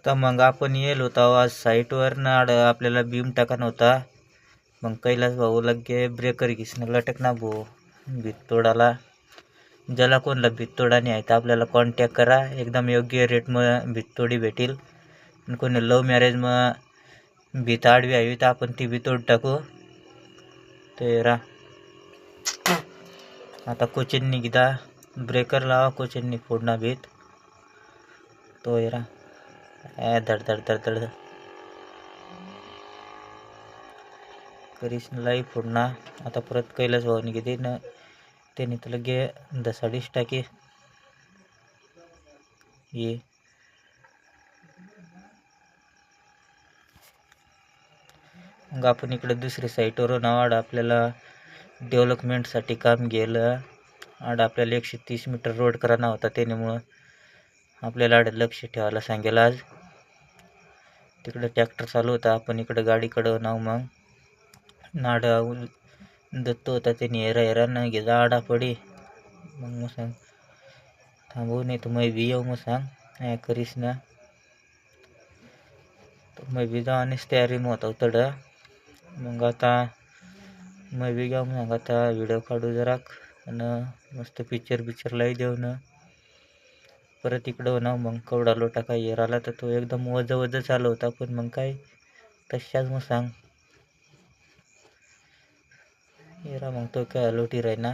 तर मग आपण येलो होतो आज साईटवर ना आपल्याला बीम टाका नव्हता. मग कैलास भाऊ लगे ब्रेकर घिसणं लटक ना भाऊ भीत तोडाला. ज्याला कोणला भीत तोडाने आहे तर आपल्याला कॉन्टॅक्ट करा. एकदम योग्य रेट मग भीत तोडी भेटेल. कोणी लव्ह मॅरेज मग भीत आडवी हवी तर आपण ती भीत तोड टाकू. तेरा आता कोचिननी गिदा ब्रेकर लावा कोचिननी फोडना भीत तो येरा धड धड धड धड करीस लाई फोडना. आता परत कैलास भाऊनी किती न त्याने तर लगे दसाडीस टाकी ये. मग आपण इकडे दुसरी साईटवरून आड आपल्याला डेव्हलपमेंटसाठी काम गेलं. आड आपल्याला 130 मीटर रोड करायला होता. त्यामुळं आपल्याला आड लक्ष ठेवायला सांगेल. आज तिकडे ट्रॅक्टर चालू होता. आपण इकडे गाडीकडं नाव मग नाड दत्तो होता. त्याने हेरा न घे आडा पडी मग सांग थांबवू नाही तर मग बी येऊ मग सांग करीस ना मग बी जावानेच तयारी मग होता तड. मग आता मग बी जाऊ मग आता व्हिडिओ काढू जराक आणि मस्त पिक्चर लाई देऊ ना. परत इकडं हो ना मग कवडा लोटा काय येराला तर तो एकदम वज चालू होता. पण मग काय तशाच मग सांग येरा मग तो काय लोटी राही ना.